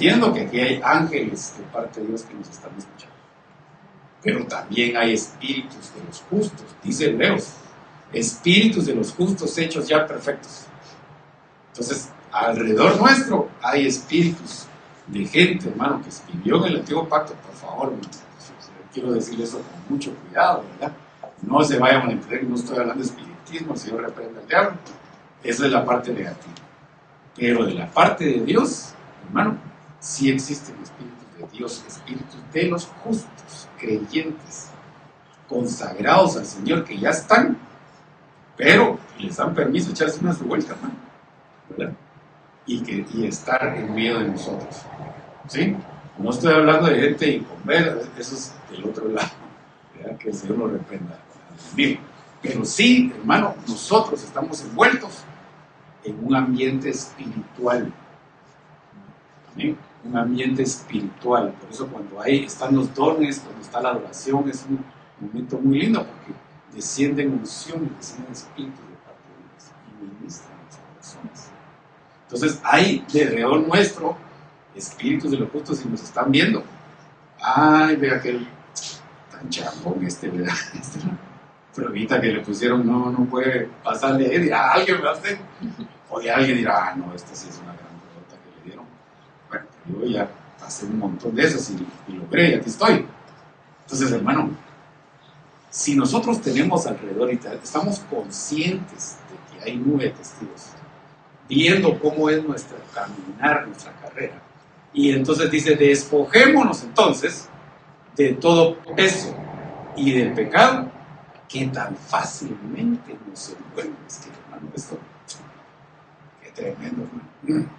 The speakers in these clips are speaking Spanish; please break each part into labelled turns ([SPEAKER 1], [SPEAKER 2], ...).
[SPEAKER 1] entiendo que aquí hay ángeles de parte de Dios que nos están escuchando, pero también hay espíritus de los justos, dice Hebreos, espíritus de los justos hechos ya perfectos. Entonces, alrededor nuestro hay espíritus de gente, hermano, que vivió en el antiguo pacto. Por favor, hermano, quiero decir eso con mucho cuidado, ¿verdad? No se vayan a malentender, no estoy hablando de espiritismo, el Señor reprenda al diablo. Esa es la parte negativa. Pero de la parte de Dios, hermano, sí existen espíritus de Dios, espíritus de los justos, creyentes, consagrados al Señor, que ya están, pero les dan permiso de echarse una su vuelta, hermano, ¿verdad? Y estar en medio de nosotros, ¿sí? No estoy hablando de gente inconversa, eso es del otro lado, ¿verdad? Que el Señor nos reprenda. Pero sí, hermano, nosotros estamos envueltos en un ambiente espiritual. ¿Sí? Un ambiente espiritual. Por eso cuando están los dones, cuando está la adoración, es un momento muy lindo porque descienden unciones, descienden espíritus de parte de Dios y ministran en los corazones. Entonces hay de alrededor nuestro espíritus de los justos y nos están viendo. Ay, ve aquel tan chambón ¿verdad? Pero ahorita que le pusieron no puede pasar de ahí, dirá alguien me hace. O de alguien dirá, no, esta sí es una gran pelota que le dieron. Bueno, yo ya pasé un montón de esas y logré, y aquí estoy. Entonces, hermano, si nosotros tenemos alrededor y estamos conscientes de que hay 9 testigos, viendo cómo es nuestro caminar, nuestra carrera, y entonces dice, despojémonos entonces de todo peso y del pecado que tan fácilmente nos envuelve. Es que, hermano, esto, qué tremendo, hermano.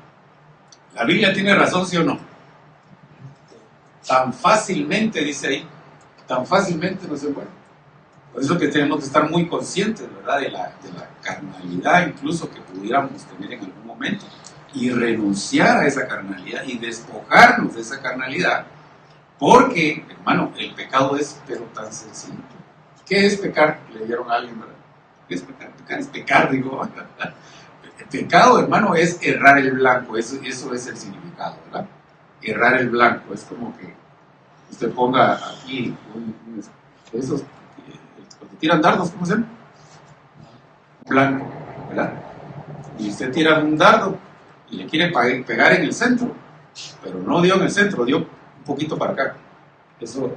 [SPEAKER 1] La Biblia tiene razón, ¿sí o no? Tan fácilmente, dice ahí, tan fácilmente nos envuelve. Por eso que tenemos que estar muy conscientes, ¿verdad? De la carnalidad incluso que pudiéramos tener en algún momento y renunciar a esa carnalidad y despojarnos de esa carnalidad, porque, hermano, el pecado es pero tan sencillo. ¿Qué es pecar? Le dieron a alguien, ¿verdad? ¿Qué es pecar? Pecar es pecar, digo. El pecado, hermano, es errar el blanco, eso es el significado, ¿verdad? Errar el blanco, es como que usted ponga aquí esos que tiran dardos, ¿cómo se llama? Blanco, ¿verdad? Y usted tira un dardo y le quiere pegar en el centro, pero no dio en el centro, dio un poquito para acá. Eso,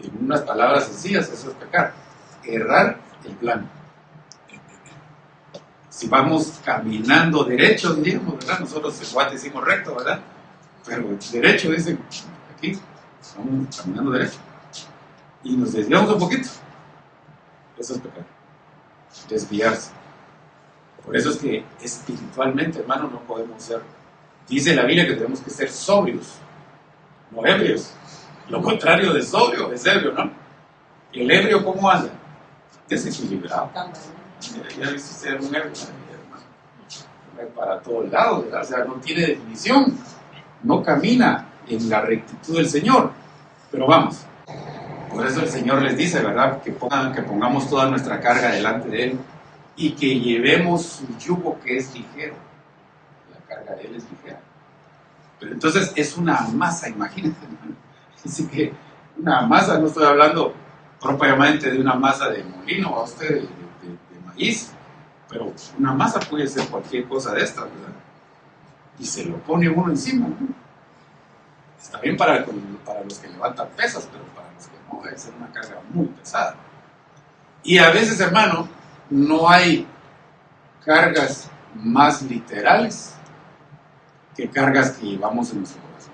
[SPEAKER 1] en unas palabras sencillas, eso es pecar, errar el blanco. Si vamos caminando derecho, digamos, ¿verdad? Nosotros en Guate decimos recto, ¿verdad? Pero derecho dicen aquí, vamos caminando derecho y nos desviamos un poquito. Eso es pecar, desviarse. Por eso es que espiritualmente, hermano, no podemos ser. Dice la Biblia que tenemos que ser sobrios, no ebrios. Lo contrario de sobrio es ebrio, ¿no? ¿El ebrio cómo anda? Desequilibrado. Ya viste ser un ebrio, hermano. Para todos lados, ¿verdad? O sea, no tiene definición. No camina en la rectitud del Señor. Pero vamos. Por eso el Señor les dice, ¿verdad? Que pongamos toda nuestra carga delante de Él y que llevemos su yugo que es ligero. La carga de Él es ligera. Pero entonces es una masa, imagínate, hermano. Así que una masa, no estoy hablando propiamente de una masa de molino, a usted de maíz, pero una masa puede ser cualquier cosa de estas, ¿verdad? Y se lo pone uno encima, ¿no? Está bien para los que levantan pesas, pero para los que no, debe ser una carga muy pesada. Y a veces, hermano, no hay cargas más literales que cargas que llevamos en nuestro corazón,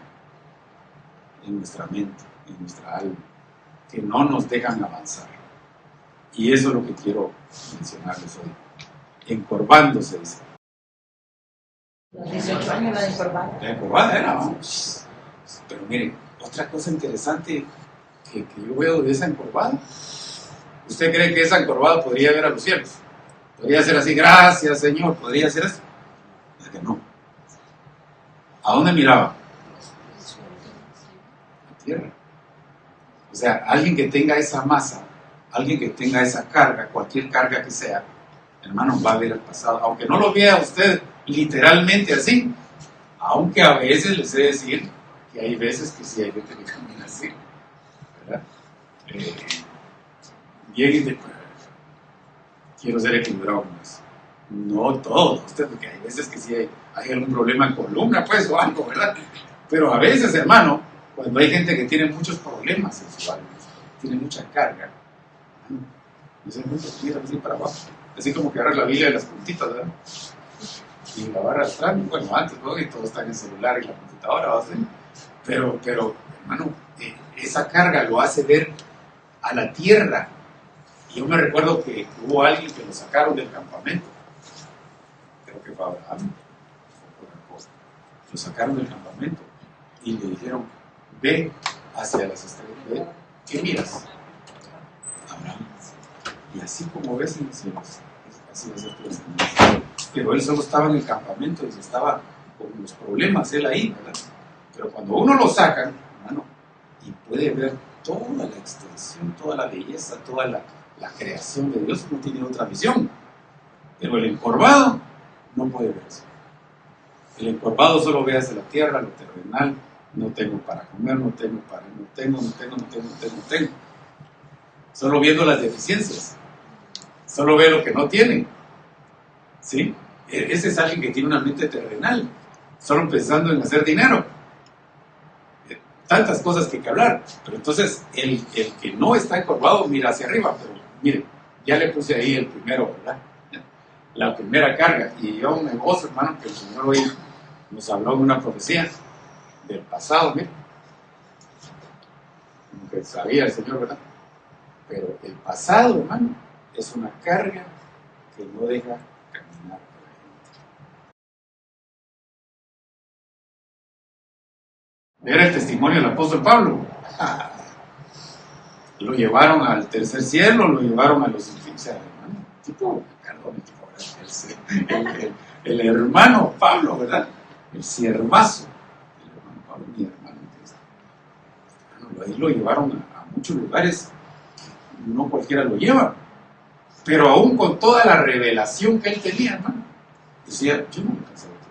[SPEAKER 1] en nuestra mente, en nuestra alma, que no nos dejan avanzar. Y eso es lo que quiero mencionarles hoy. Encorvándose, dice.
[SPEAKER 2] Los 18 años la encorvada.
[SPEAKER 1] La encorvada era, ¿no? Pero miren, otra cosa interesante que yo veo de esa encorvada. ¿Usted cree que esa encorvada podría ver a los cielos? Podría ser así, gracias Señor, podría ser eso. Es que no. ¿A dónde miraba? A tierra. O sea, alguien que tenga esa masa, alguien que tenga esa carga, cualquier carga que sea, hermano, va a ver el pasado. Aunque no lo vea usted literalmente así, Aunque a veces les he de decir que hay veces que sí hay gente que camina así, ¿verdad? Bien, quiero ser equilibrado con eso. No todo, porque hay veces que sí hay algún problema en columna, pues, o algo, ¿verdad? Pero a veces, hermano, cuando hay gente que tiene muchos problemas en su alma, tiene mucha carga, no sé, mira así para abajo, así como que agarras la Biblia de las puntitas, ¿verdad? Y la barra atrás, bueno, antes, ¿no? Y todo está en el celular y la computadora, ¿va a ser? Pero, hermano, esa carga lo hace ver a la tierra. Y yo me recuerdo que hubo alguien que lo sacaron del campamento. Creo que fue Abraham. Lo sacaron del campamento y le dijeron, ve hacia las estrellas, ve, ¿qué miras? Abraham. Y así como ves en los cielos, así va a ser tu descendencia. Pero él solo estaba en el campamento y estaba con los problemas, él ahí, ¿verdad? Pero cuando uno lo saca, hermano, y puede ver toda la extensión, toda la belleza, toda la creación de Dios, no tiene otra visión. Pero el encorvado no puede ver eso. El encorvado solo ve hacia la tierra, lo terrenal, no tengo para comer, no tengo. Solo viendo las deficiencias. Solo ve lo que no tiene. ¿Sí? Ese es alguien que tiene una mente terrenal, solo pensando en hacer dinero. Tantas cosas que hay que hablar. Pero entonces, el que no está encorvado mira hacia arriba. Pero miren, ya le puse ahí el primero, ¿verdad? La primera carga. Y yo me gozo, hermano, que el Señor hoy nos habló de una profecía del pasado, miren. Como que sabía el Señor, ¿verdad? Pero el pasado, hermano, es una carga que no deja caminar. Era el testimonio del apóstol Pablo. Lo llevaron al tercer cielo, lo llevaron a los infiernos. El hermano Pablo, ¿verdad? El siervazo. El hermano Pablo, mi hermano. Ahí lo llevaron a muchos lugares. No cualquiera lo lleva. Pero aún con toda la revelación que él tenía, hermano, decía, yo no me cansé de todo.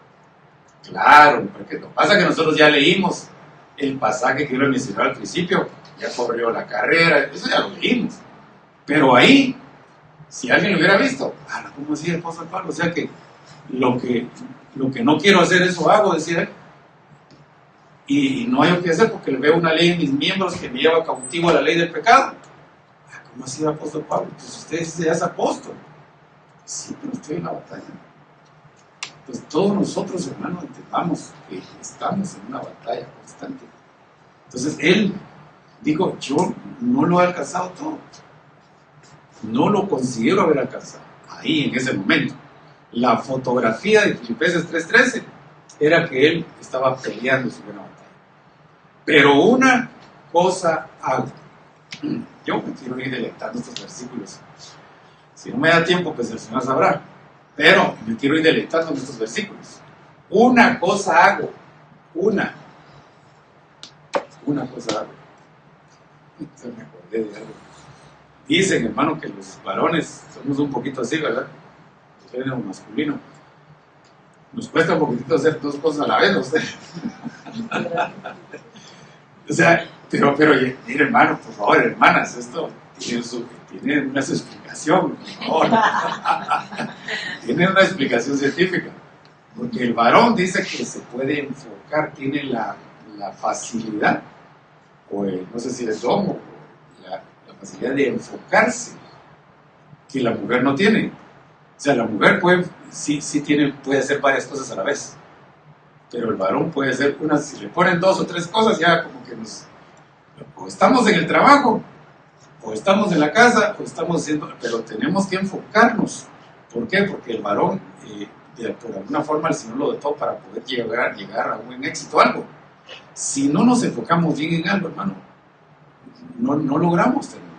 [SPEAKER 1] Claro, porque lo que pasa es que nosotros ya leímos el pasaje que yo le mencioné al principio, ya corrió la carrera, eso ya lo leímos. Pero ahí, si alguien lo hubiera visto, ¿cómo decía el apóstol Pablo? O sea que lo que no quiero hacer, eso hago, decía él. Y no hay que hacer porque le veo una ley en mis miembros que me lleva cautivo a la ley del pecado. ¿Cómo así el apóstol Pablo? Pues usted ya es apóstol. Sí, pero estoy en la batalla. Pues todos nosotros, hermanos, entendamos que estamos en una batalla constante. Entonces él dijo, yo no lo he alcanzado todo. No lo considero haber alcanzado. Ahí, en ese momento. La fotografía de Filipenses 3:13 era que él estaba peleando su buena batalla. Pero una cosa hago. Yo me quiero ir deleitando estos versículos. Si no me da tiempo, pues el Señor sabrá. Pero me quiero ir deleitando en estos versículos. Una cosa hago. Una cosa hago. Entonces me acordé de algo. Dicen, hermano, que los varones somos un poquito así, ¿verdad? El género masculino. Nos cuesta un poquitito hacer dos cosas a la vez, ¿no? O sea, pero, mire, hermano, por favor, hermanas, esto tiene una explicación, por favor. Tiene una explicación científica. Porque el varón dice que se puede enfocar, tiene la facilidad, no sé si es domo, la facilidad de enfocarse, que la mujer no tiene. O sea, la mujer puede hacer varias cosas a la vez. Pero el varón puede hacer si le ponen 2 o 3 cosas, ya como que o estamos en el trabajo, o estamos en la casa, o estamos haciendo, pero tenemos que enfocarnos. ¿Por qué? Porque el varón, por alguna forma, el Señor lo dotó para poder llegar a un buen éxito, algo. Si no nos enfocamos bien en algo, hermano, no logramos terminar.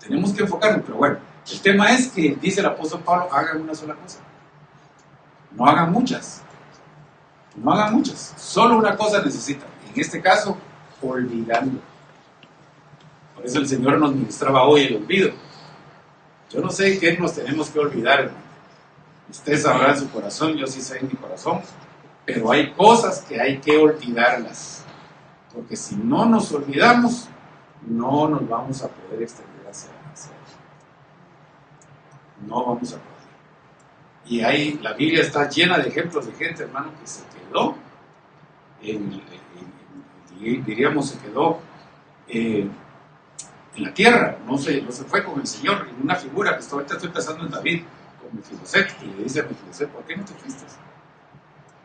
[SPEAKER 1] Tenemos que enfocarnos, pero bueno, el tema es que, dice el apóstol Pablo, hagan una sola cosa. No hagan muchas. No hagan muchas, solo una cosa necesitan. En este caso, olvidando. Por eso el Señor nos ministraba hoy el olvido. Yo no sé qué nos tenemos que olvidar, hermano. Usted sabrá en su corazón, yo sí sé en mi corazón. Pero hay cosas que hay que olvidarlas, porque si no nos olvidamos, no nos vamos a poder extender hacia allá. No vamos a poder. Y ahí la Biblia está llena de ejemplos de gente, hermano, que se quedó, diríamos, se quedó en la tierra, no se fue con el Señor, en una figura que ahorita estoy pensando en David, con Mefiboset, y le dice a Mefiboset, ¿por qué no te fuiste?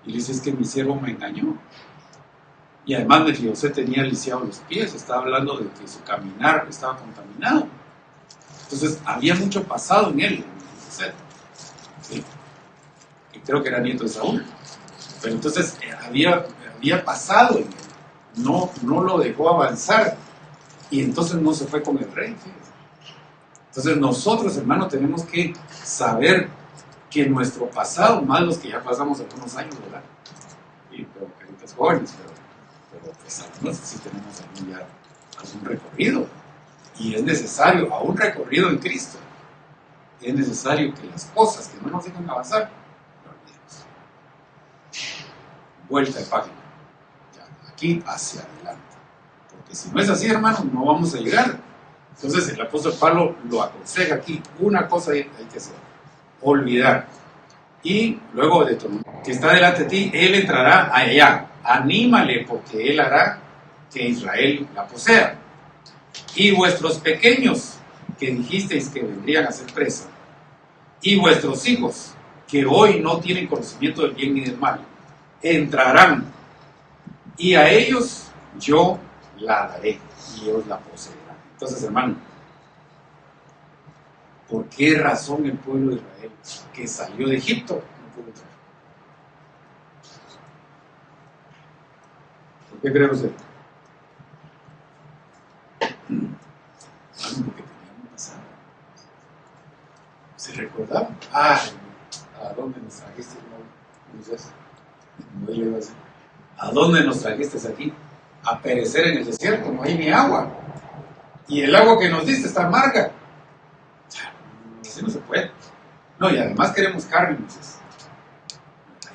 [SPEAKER 1] Y le dice, es que mi siervo me engañó. Y además Mefiboset tenía lisiados los pies, estaba hablando de que su caminar estaba contaminado. Entonces había mucho pasado en él, en Mefiboset. ¿Sí? Y creo que era nieto de Saúl. Pero entonces había pasado en él. No lo dejó avanzar. Y entonces no se fue con el rey. Fíjense. Entonces nosotros, hermanos, tenemos que saber que nuestro pasado, más los que ya pasamos algunos años, ¿verdad? Y pero caritas jóvenes, pero pues algunos sí tenemos algún recorrido. Y es necesario, a un recorrido en Cristo, es necesario que las cosas que no nos dejan avanzar, lo olvidemos. Vuelta de página. Ya, aquí hacia adelante. Porque si no es así, hermano, no vamos a llegar. Entonces el apóstol Pablo lo aconseja aquí. Una cosa hay que hacer: olvidar. Y luego de todo, que está delante de ti, él entrará allá. Anímale, porque él hará que Israel la posea. Y vuestros pequeños, que dijisteis que vendrían a ser presa, y vuestros hijos, que hoy no tienen conocimiento del bien ni del mal, entrarán, y a ellos yo la daré, y ellos la poseerán. Entonces, hermano, ¿por qué razón el pueblo de Israel, que salió de Egipto, no pudo entrar? ¿Por qué cree usted? Porque tenían un pasado. ¿Se recordaban? ¿A dónde nos trajiste, Moisés? ¿A dónde nos trajiste aquí? A perecer en el desierto, no hay ni agua. Y el agua que nos diste está amarga. Así no se puede. No, y además queremos carne, Moisés.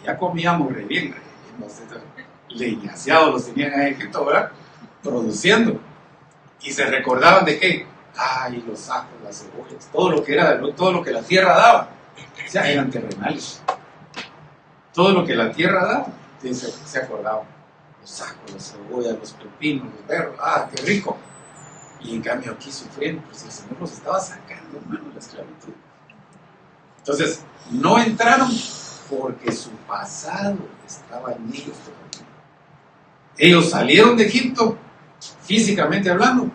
[SPEAKER 1] Allá comíamos re bien, leñaseados los tenían en Egipto, ¿verdad? Produciendo. Y se recordaban de qué. Ay, los ajos, las cebollas, todo lo que la tierra daba. O sea, eran terrenales. Todo lo que la tierra daba, se acordaban. Los ajos, las cebollas, los pepinos, los berros. ¡Ah, qué rico! Y en cambio aquí sufriendo, pues el Señor los estaba sacando, hermano, de la esclavitud. Entonces, no entraron porque su pasado estaba en ellos todavía. Ellos salieron de Egipto, físicamente hablando,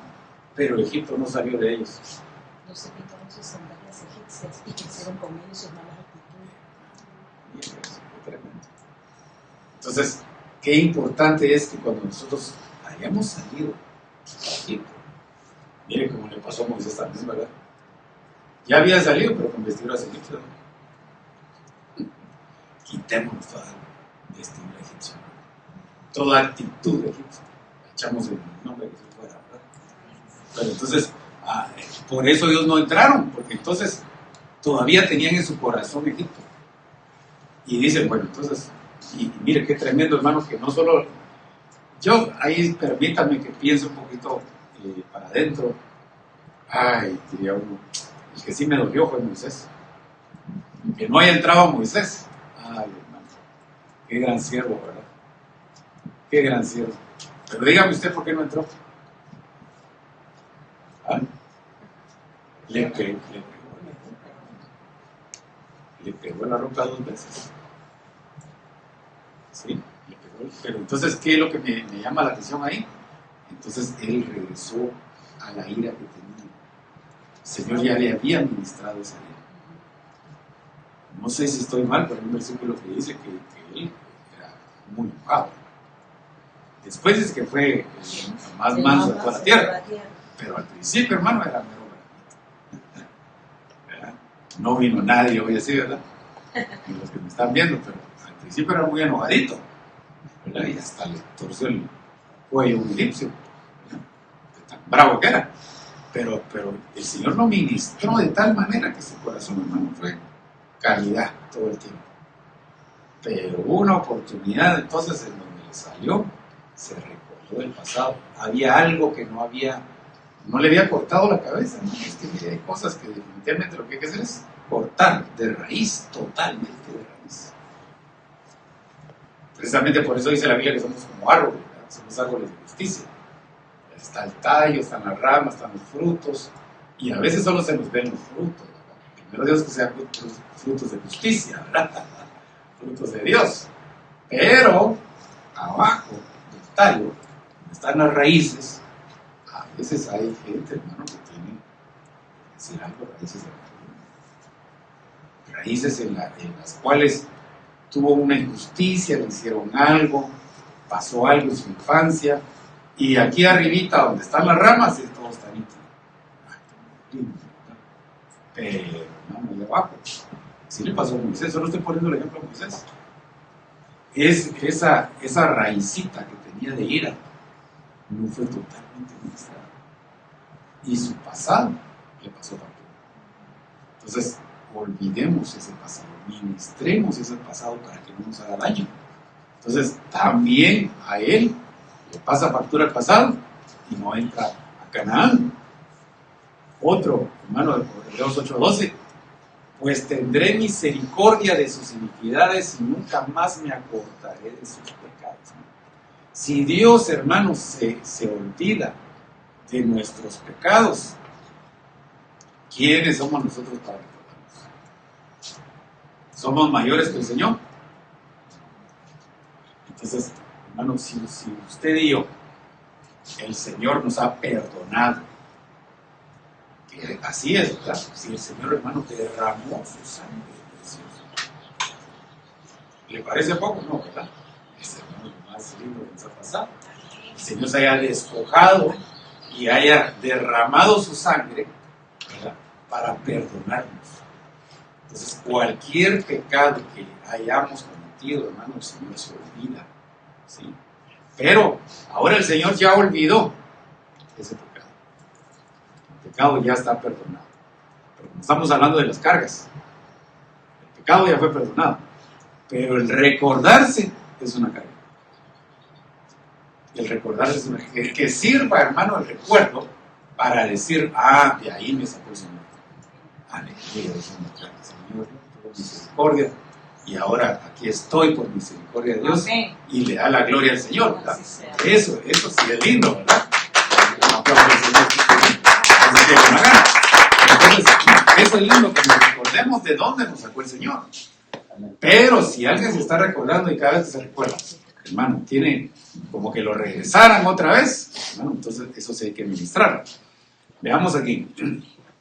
[SPEAKER 1] pero Egipto no salió de ellos.
[SPEAKER 2] No se quitaron sus sandalias egipcias y quisieron con ellos sus malas actitudes.
[SPEAKER 1] Qué tremendo. Entonces, qué importante es que cuando nosotros hayamos salido de Egipto, mire cómo le pasó a Moisés también, ¿verdad? Ya había salido, pero con vestiduras egipcias. Quitémonos toda vestidura egipcia, toda actitud egipcia. Echamos el nombre que se fuera, ¿verdad? Pero entonces, por eso ellos no entraron, porque entonces todavía tenían en su corazón Egipto. Y dicen, bueno, entonces, y mire qué tremendo, hermano, que no solo. Yo, ahí permítame que piense un poquito para adentro. Ay, diría uno, el que sí me dolió fue Moisés. Que no haya entrado Moisés. Ay, hermano, qué gran siervo, ¿verdad? Qué gran siervo. Pero dígame usted por qué no entró. ¿Ah? Le pegó en la roca 2 veces. Sí, le pegó. Pero entonces, ¿qué es lo que me llama la atención ahí? Entonces él regresó a la ira que tenía. El Señor ya le había ministrado esa ira. No sé si estoy mal, pero hay un versículo que dice que él era muy enojado. Después es que fue el más manso de toda la tierra. Pero al principio, hermano, era mero ¿verdad? No vino nadie hoy así, ¿verdad? Ni los que me están viendo, pero al principio era muy enojadito, ¿verdad? Y hasta le torció el cuello un egipcio, ¿verdad? De tan bravo que era. Pero el Señor lo ministró de tal manera que su corazón, hermano, fue calidad todo el tiempo. Pero hubo una oportunidad entonces en donde le salió, se recordó del pasado. Había algo que no le había cortado la cabeza, ¿no? Es que mire, hay cosas que definitivamente lo que hay que hacer es cortar de raíz, totalmente de raíz. Precisamente por eso dice la Biblia que somos como árboles, ¿verdad? Somos árboles de justicia. Está el tallo, están las ramas, están los frutos, y a veces solo se nos ven los frutos, ¿verdad? Primero Dios que sean frutos de justicia, ¿verdad? Frutos de Dios. Pero abajo del tallo, donde están las raíces, a veces hay gente, hermano, que tiene, decir algo, raíces en las cuales tuvo una injusticia, le hicieron algo, pasó algo en su infancia, y aquí arribita donde están las ramas, todo está nítido. Pero no, muy abajo. Sí le pasó a Moisés, solo estoy poniendo el ejemplo a Moisés. Es esa raicita que tenía de ira no fue totalmente ministrada. Y su pasado le pasó factura. Entonces, olvidemos ese pasado, ministremos ese pasado para que no nos haga daño. Entonces, también a él le pasa factura al pasado y no entra a Canaán. Otro, hermano, de Hebreos 8:12, pues tendré misericordia de sus iniquidades y nunca más me acordaré de sus pecados. Si Dios, hermanos, se olvida de nuestros pecados, ¿quiénes somos nosotros para recordarnos? ¿Somos mayores que el Señor? Entonces, hermanos, si usted y yo, el Señor nos ha perdonado, que así es, ¿verdad? Si el Señor, hermano, derramó su sangre preciosa, ¿le parece poco? No, ¿verdad? Es, hermano, lo más lindo que nos ha pasado. El Señor se haya despojado y haya derramado su sangre, ¿verdad?, para perdonarnos. Entonces, cualquier pecado que hayamos cometido, hermano, el Señor se olvida, ¿sí? Pero ahora el Señor ya olvidó ese pecado. El pecado ya está perdonado. Pero como estamos hablando de las cargas, el pecado ya fue perdonado. Pero el recordarse es una carga. El recordarse es una carga. Que sirva, hermano, el recuerdo para decir, de ahí me sacó el Señor. Aleluya, Señor, tuvo misericordia. Y ahora aquí estoy por misericordia de Dios. Amén. Y le da la gloria al Señor, ¿verdad? Eso sí es lindo, ¿verdad? Un aplauso al Señor. Entonces, eso es lindo, que nos recordemos de dónde nos sacó el Señor. Pero si alguien se está recordando y cada vez que se recuerda, hermano, tiene como que lo regresaran otra vez, hermano, entonces eso sí hay que ministrar. Veamos aquí,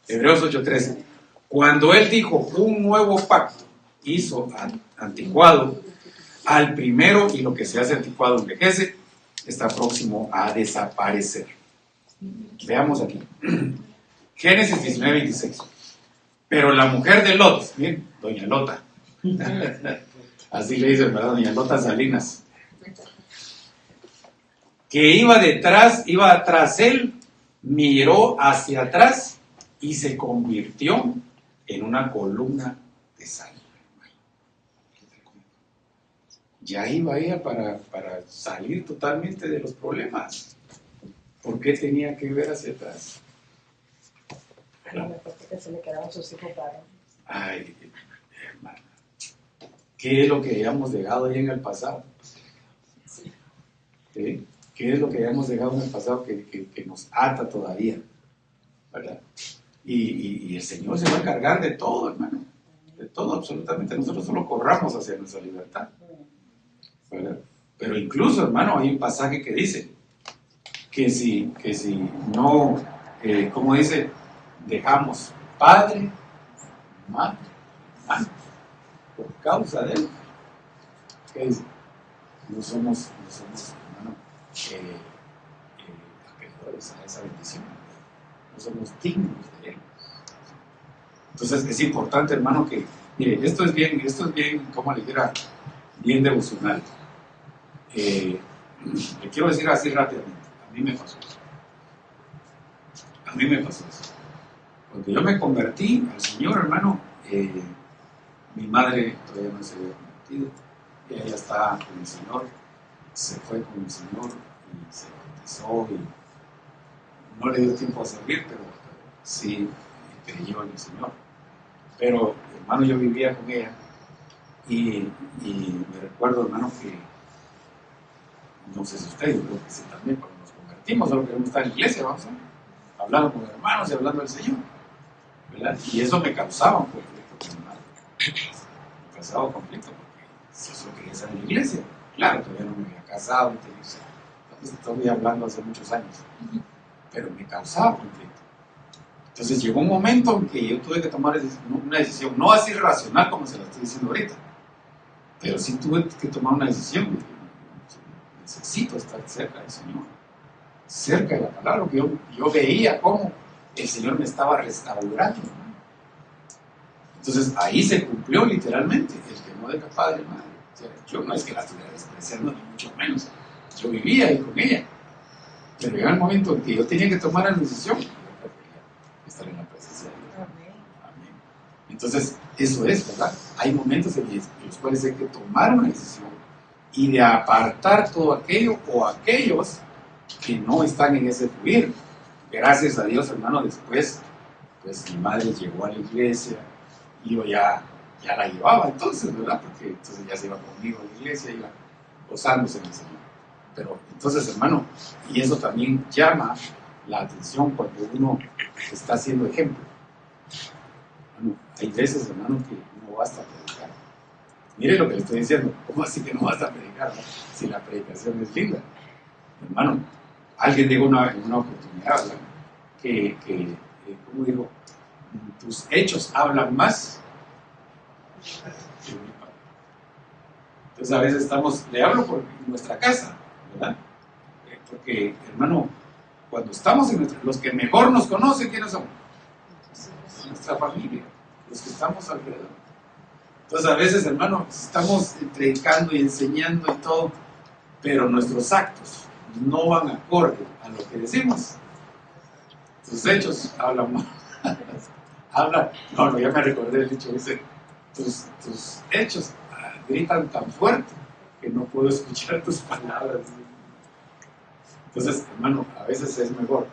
[SPEAKER 1] Hebreos 8:13. Cuando él dijo un nuevo pacto, hizo anticuado al primero, y lo que se hace anticuado envejece, está próximo a desaparecer. Veamos aquí. Génesis 19:26. Pero la mujer de Lot, miren, doña Lota, así le dicen, ¿verdad? Doña Lota Salinas, que iba tras él, miró hacia atrás y se convirtió en una columna de sangre. Ya iba ella para salir totalmente de los problemas. ¿Por qué tenía que ver hacia atrás?
[SPEAKER 2] Porque se le quedaban sus hijos varones.
[SPEAKER 1] Ay, hermana, ¿qué es lo que hayamos dejado ahí en el pasado? ¿Sí? ¿Qué es lo que hayamos dejado en el pasado que nos ata todavía? ¿Verdad? Y el Señor se va a encargar de todo, hermano. De todo, absolutamente. Nosotros solo corramos hacia nuestra libertad. ¿Verdad? Pero incluso, hermano, hay un pasaje que dice que si no, como dice, dejamos padre, madre, por causa de él, ¿qué dice? No somos hermano, acreedores a esa bendición. No somos dignos de él. Entonces es importante, hermano, que, mire, esto es bien, como le dijera, bien devocional. Le quiero decir así rápidamente, a mí me pasó eso. Cuando yo me convertí al Señor, hermano, mi madre todavía no se había convertido, y ella está con el Señor, se fue con el Señor y se bautizó y no le dio tiempo a servir, pero sí creyó en el Señor. Pero, hermano, yo vivía con ella y me recuerdo, hermano, que no sé si ustedes, yo creo que sí también, cuando nos convertimos, solo queremos estar en la iglesia, vamos a hablar con hermanos y hablando del Señor, ¿verdad? Y eso me causaba un conflicto con mi madre. Me causaba un conflicto porque si yo solo quería estar en la iglesia, claro, todavía no me había casado, estoy hablando hace muchos años, pero me causaba conflicto. Entonces llegó un momento en que yo tuve que tomar una decisión, no así racional como se la estoy diciendo ahorita, pero sí tuve que tomar una decisión. Necesito estar cerca del Señor, cerca de la palabra, porque yo veía cómo el Señor me estaba restaurando. Entonces ahí se cumplió literalmente el que no deja padre y madre. O sea, yo no es que la estuviera despreciando, ni mucho menos. Yo vivía ahí con ella. Pero llegó el momento en que yo tenía que tomar la decisión. Yo prefería estar en la presencia de Dios. Amén. Entonces, eso es, ¿verdad? Hay momentos en los cuales hay que tomar una decisión y de apartar todo aquello o aquellos que no están en ese fluir. Gracias a Dios, hermano, después, pues mi madre llegó a la iglesia y yo ya la llevaba entonces, ¿verdad? Porque entonces ya se iba conmigo a la iglesia, iba gozándose en el Señor. Pero entonces, hermano, y eso también llama la atención cuando uno está haciendo ejemplo. Bueno, hay veces, hermano, que no basta predicar. Mire lo que le estoy diciendo. ¿Cómo así que no basta predicar? ¿No? Si la predicación es linda. Hermano, alguien dijo en una oportunidad, ¿verdad? ¿Cómo digo? Tus hechos hablan más que mi palabra. Entonces a veces le hablo por nuestra casa, ¿verdad? Porque, hermano, cuando estamos los que mejor nos conocen, ¿quiénes son? Nuestra familia, los que estamos alrededor. Entonces a veces, hermano, estamos predicando y enseñando y todo, pero nuestros actos no van acorde a lo que decimos. Tus hechos hablan más. Ya me recordé el dicho, dice, tus hechos gritan tan fuerte que no puedo escuchar tus palabras. Entonces, hermano, a veces es mejor.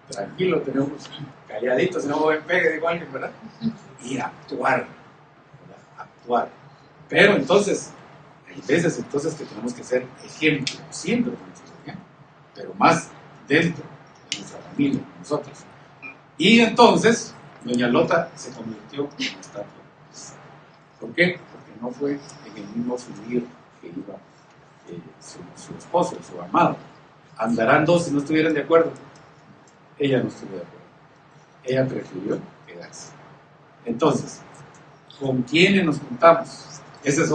[SPEAKER 1] Tranquilo, tenemos calladitos, no me pegue, digo alguien, ¿verdad? Y actuar, ¿verdad? Actuar. Pero entonces, hay veces entonces que tenemos que ser ejemplo, siempre tenemos que ser ejemplo, pero más dentro de nuestra familia, de nosotros. Y entonces, doña Lota se convirtió en estatua. ¿Por qué? Porque no fue en el mismo fluir que iba su esposo, su amado. Andarán dos si no estuvieran de acuerdo. Ella no estuvo de acuerdo. Ella prefirió quedarse. Entonces, ¿con quiénes nos juntamos? Esa es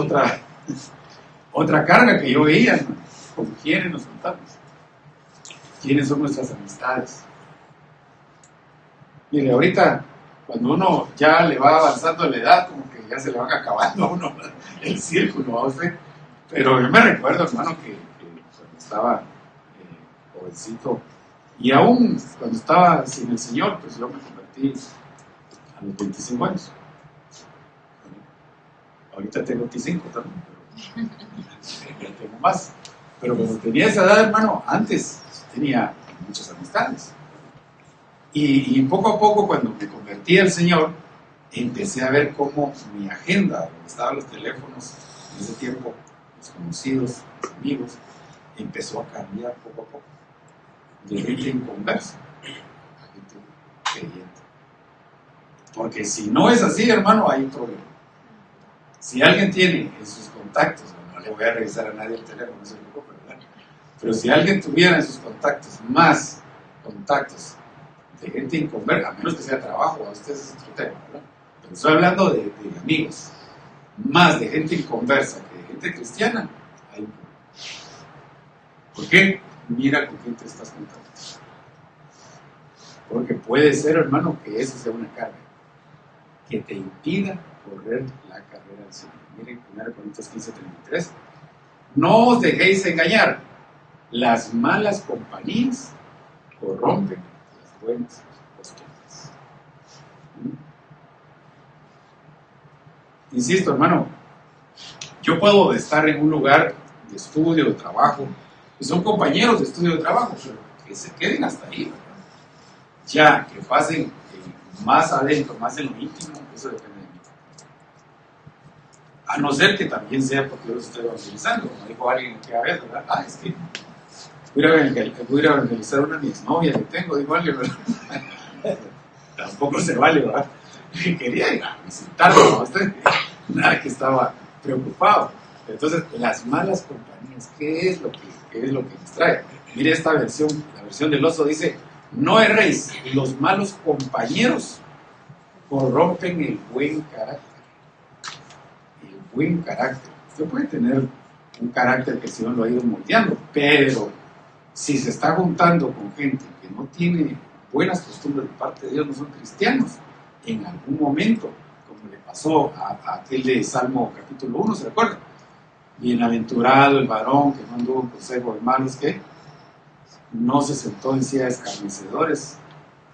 [SPEAKER 1] otra carga que yo veía, hermano. ¿Con quiénes nos juntamos? ¿Quiénes son nuestras amistades? Mire, ahorita, cuando uno ya le va avanzando la edad, como que ya se le van acabando a uno el círculo, a usted. Pero yo me recuerdo, hermano, que cuando estaba jovencito, y aún cuando estaba sin el Señor, pues yo me convertí a los 25 años. Ahorita tengo 25 también, pero ya tengo más. Pero cuando tenía esa edad, hermano, antes tenía muchas amistades. Y poco a poco, cuando me convertí al Señor, empecé a ver cómo mi agenda, donde estaban los teléfonos, en ese tiempo, los conocidos, los amigos, empezó a cambiar poco a poco. De gente inconversa a gente creyente. Porque si no es así, hermano, hay un problema. Si alguien tiene en sus contactos, no le voy a revisar a nadie el teléfono, no se preocupe, ¿verdad? Pero si alguien tuviera en sus contactos más contactos de gente inconversa, a menos que sea trabajo, a ustedes es otro tema, ¿verdad? Pero estoy hablando de amigos, más de gente inconversa que de gente cristiana, hay un problema. ¿Por qué? Mira con quién te estás juntando. Porque puede ser, hermano, que eso sea una carga que te impida correr la carrera del Señor. Miren, 1 Corintios 15:33. No os dejéis engañar. Las malas compañías corrompen las buenas costumbres. Insisto, hermano, Yo puedo estar en un lugar de estudio, de trabajo, y son compañeros de estudio, de trabajo, pero que se queden hasta ahí, ¿verdad? Ya, que pasen más adentro, más en lo íntimo, eso depende de mí. A no ser que también sea porque yo los estoy evangelizando, como dijo alguien que a ver, ¿verdad? Es que voy a ir a evangelizar a una mi exnovia que tengo, dijo alguien, ¿verdad? Tampoco se vale, ¿verdad? Quería ir a visitarlo, ¿no? Nada, que estaba preocupado. Entonces, las malas compañías, ¿qué es lo que nos trae? Mire esta versión, la versión del Oso dice: no erréis, los malos compañeros corrompen el buen carácter. El buen carácter. Usted puede tener un carácter que el Señor lo ha ido moldeando, pero si se está juntando con gente que no tiene buenas costumbres de parte de Dios, no son cristianos, en algún momento, como le pasó a aquel de Salmo capítulo 1, ¿se recuerda? Bienaventurado el varón que no anduvo en consejo de malos, que no se sentó en silla de escarnecedores,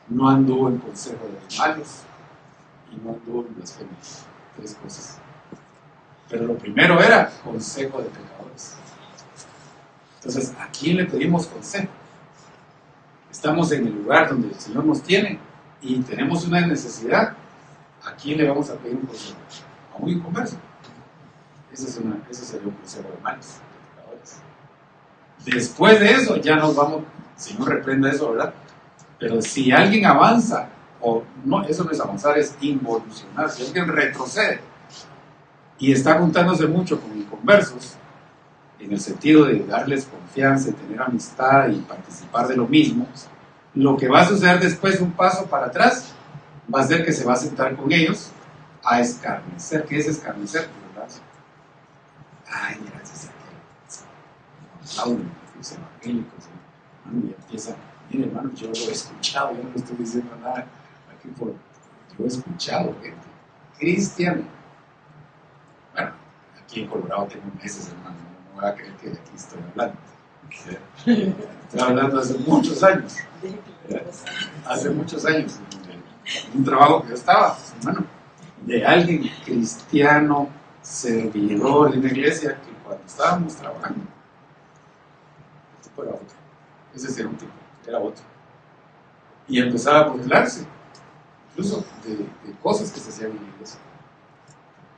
[SPEAKER 1] no anduvo en consejo de los malos y no anduvo en blasfemias. 3 cosas. Pero lo primero era consejo de pecadores. Entonces, ¿a quién le pedimos consejo? Estamos en el lugar donde el Señor nos tiene y tenemos una necesidad. ¿A quién le vamos a pedir un consejo? A un inconverso. Ese sería un consejo de malos, de pecadores. Después de eso, ya nos vamos, el Señor reprenda eso, ¿verdad? Pero si alguien avanza, o no, eso no es avanzar, es involucionar. Si alguien retrocede y está juntándose mucho con inconversos, en el sentido de darles confianza, tener amistad y participar de lo mismo, lo que va a suceder después, un paso para atrás, va a ser que se va a sentar con ellos a escarnecer. ¿Qué es escarnecer? ¿Verdad? Ay, gracias a Dios. Aplauden los evangélicos, hermano, y empieza, mire hermano, yo lo he escuchado, yo no le estoy diciendo nada aquí yo he escuchado gente cristiana. Bueno, aquí en Colorado tengo meses, hermano, no voy a creer que de aquí estoy hablando. Estoy hablando hace muchos años. Hace muchos años, en un trabajo que yo estaba, hermano, de alguien cristiano, servidor de una iglesia, que cuando estábamos trabajando, el tipo era otro. Ese era un tipo, era otro. Y empezaba a burlarse, incluso de cosas que se hacían en la iglesia.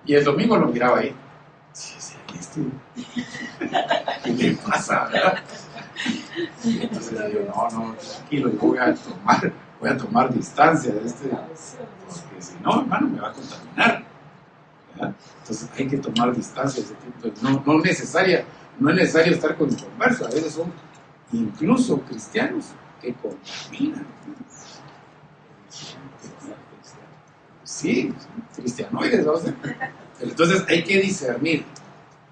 [SPEAKER 1] Y el domingo lo miraba ahí. Sí, ¿qué le pasa, verdad? Y entonces yo, no, tranquilo, yo voy a tomar distancia de porque si no, hermano, me va a contaminar, ¿verdad? Entonces hay que tomar distancia de ese tipo. No es necesario estar con inconversos, a veces son incluso cristianos que contaminan. Sí, cristianoides, ¿no? Pero entonces hay que discernir,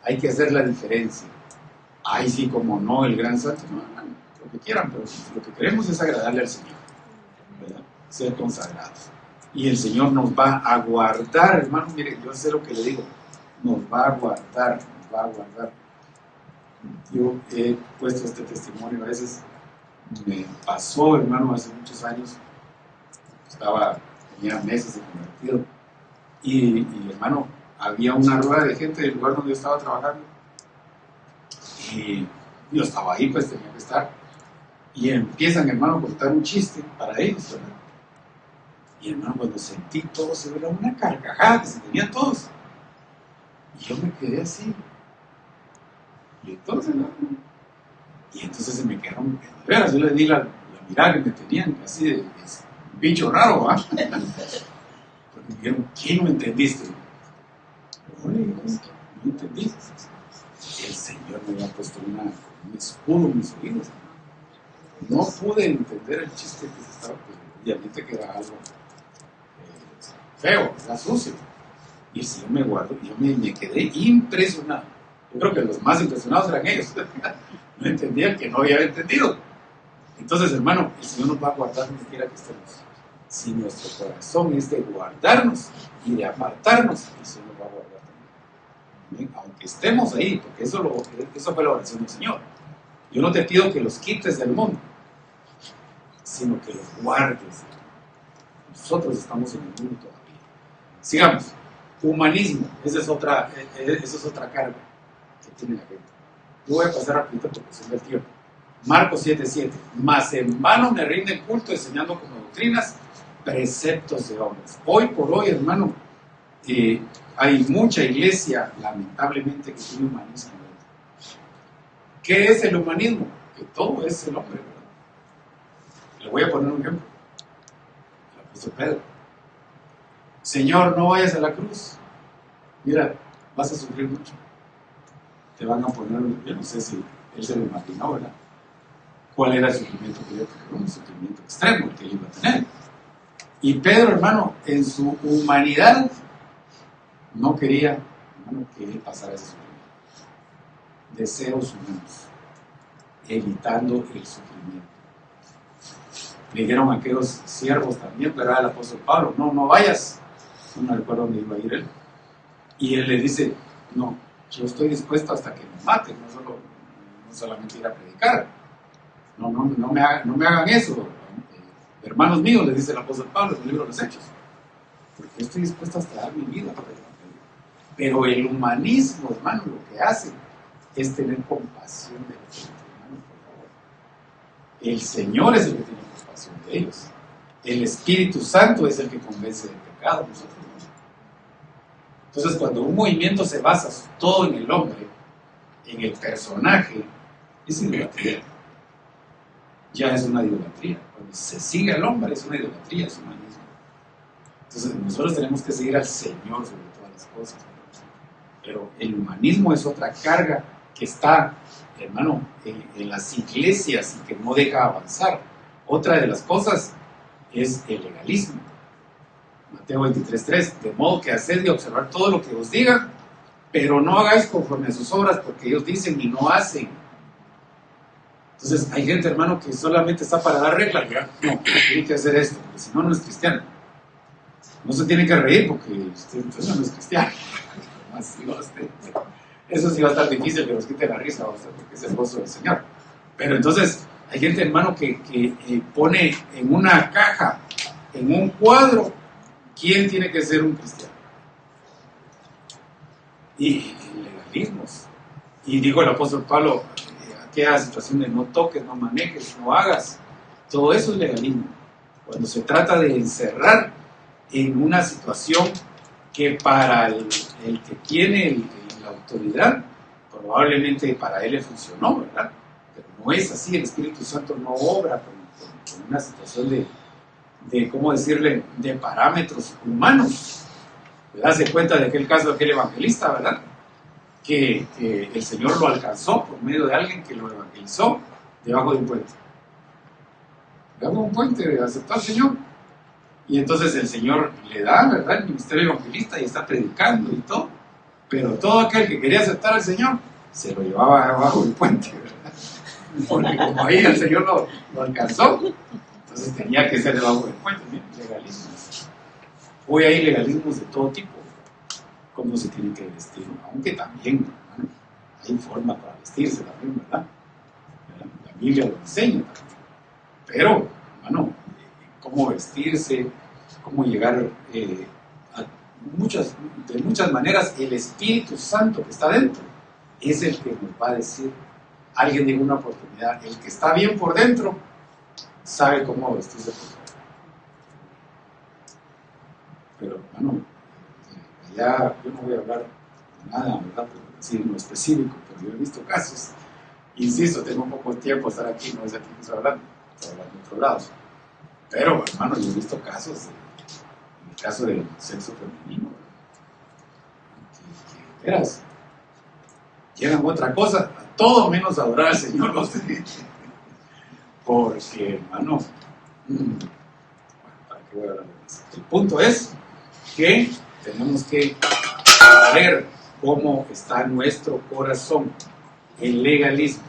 [SPEAKER 1] hay que hacer la diferencia. Ay, sí, como no, el gran santo, no, lo que quieran, pero lo que queremos es agradarle al Señor, ¿verdad? Ser consagrados. Y el Señor nos va a guardar, hermano, mire, yo sé lo que le digo, nos va a guardar. Yo he puesto este testimonio, a veces me pasó, hermano, hace muchos años, tenía meses de convertido, y hermano, había una rueda de gente del lugar donde yo estaba trabajando, y yo estaba ahí, pues tenía que estar, y empiezan, hermano, a contar un chiste para ellos, ¿verdad? Y hermano, cuando sentí todo, se veía una carcajada que se tenían todos, y yo me quedé así, y entonces, ¿no? Y entonces se me quedaron, de veras, yo le di la mirada que me tenían, así de bicho raro, ¿ah? Porque me dijeron, ¿quién no me entendiste? No le digo, no entendiste. El Señor me había puesto un escudo en mis oídos. No pude entender el chiste que se estaba, pues, obviamente que era algo feo, era sucio. Y el Señor me guardó, y yo me quedé impresionado. Yo creo que los más impresionados eran ellos. No entendían que no había entendido. Entonces, hermano, el Señor nos va a guardar donde quiera que estemos. Si nuestro corazón es de guardarnos y de apartarnos, el Señor nos va a guardar también. Aunque estemos ahí, porque eso fue la oración del Señor. Yo no te pido que los quites del mundo, sino que los guardes. Nosotros estamos en el mundo todavía. Sigamos. Humanismo, esa es otra carga que tiene la gente. Yo voy a pasar rapidito por cuestión del tiempo. Marcos 7:7. Mas en vano me rinden culto enseñando como doctrinas preceptos de hombres. Hoy por hoy, hermano, hay mucha iglesia, lamentablemente, que tiene humanismo. ¿Qué es el humanismo? Que todo es el hombre, ¿verdad? Le voy a poner un ejemplo. El apóstol Pedro. Señor, no vayas a la cruz. Mira, vas a sufrir mucho. Te van a poner, yo no sé si él se lo imaginó, ¿verdad? ¿Cuál era el sufrimiento que iba a tener? Un sufrimiento extremo el que él iba a tener. Y Pedro, hermano, en su humanidad, no quería, hermano, que él pasara ese sufrimiento. Deseos humanos, evitando el sufrimiento. Le dijeron a aquellos siervos también, ¿verdad? El apóstol Pablo, no vayas. No me recuerdo dónde iba a ir él. Y él le dice, no, yo estoy dispuesto hasta que me maten, no solamente ir a predicar. No me hagan eso. Hermanos míos, le dice el apóstol Pablo en el libro de los Hechos. Porque yo estoy dispuesto hasta dar mi vida para el evangelio. Pero el humanismo, hermano, lo que hace es tener compasión de los demás, hermano, por favor. El Señor es el que tiene compasión de ellos. El Espíritu Santo es el que convence del pecado, nosotros no. Entonces, cuando un movimiento se basa todo en el hombre, en el personaje, es idolatría. Ya es una idolatría. Cuando se sigue al hombre, es una idolatría, es humanismo. Entonces, nosotros tenemos que seguir al Señor sobre todas las cosas. Pero el humanismo es otra carga que está, hermano, en las iglesias y que no deja avanzar. Otra de las cosas es el legalismo. Mateo 23:3, de modo que haced de observar todo lo que os diga, pero no hagáis conforme a sus obras, porque ellos dicen y no hacen. Entonces hay gente, hermano, que solamente está para dar reglas, ¿verdad? No, tiene que hacer esto, porque si no, no es cristiano. No se tiene que reír porque usted no es cristiano. Eso sí va a estar difícil que nos quite la risa, porque es el gozo del Señor. Pero entonces hay gente, hermano, que pone en una caja, en un cuadro, quién tiene que ser un cristiano. Y legalismos. Y dijo el apóstol Pablo, aquella situación de no toques, no manejes, no hagas, todo eso es legalismo. Cuando se trata de encerrar en una situación que para el que tiene la autoridad, probablemente para él le funcionó, ¿verdad? Pero no es así, el Espíritu Santo no obra con una situación de, ¿cómo decirle?, de parámetros humanos. ¿Verdad? Se cuenta de aquel caso de aquel evangelista, ¿verdad? Que el Señor lo alcanzó por medio de alguien que lo evangelizó debajo de un puente. Debajo de un puente aceptó al Señor. Y entonces el Señor le da, ¿verdad?, el ministerio evangelista y está predicando y todo. Pero todo aquel que quería aceptar al Señor se lo llevaba debajo del puente, ¿verdad? Porque como ahí el Señor lo alcanzó, entonces tenía que ser debajo del puente. ¿Sí? Legalismos. Hoy hay legalismos de todo tipo. Cómo se tiene que vestir, aunque también, ¿no?, hay forma para vestirse también, ¿verdad? La Biblia lo enseña también. Pero, hermano, cómo vestirse, cómo llegar de muchas maneras, el Espíritu Santo que está dentro es el que nos va a decir. Alguien dijo una oportunidad, el que está bien por dentro sabe cómo vestirse por fuera. Pero, hermano, ya yo no voy a hablar de nada, ¿verdad?, así en lo específico, pero yo he visto casos. Insisto, tengo poco tiempo de estar aquí, no es aquí que estoy hablando de otros lados. Pero, hermano, yo he visto casos, en el caso del sexo femenino, que veras, llegan otra cosa, a todo menos adorar al Señor. Porque, hermano, bueno, ¿para qué voy a hablar de eso? El punto es que tenemos que ver cómo está nuestro corazón, el legalismo.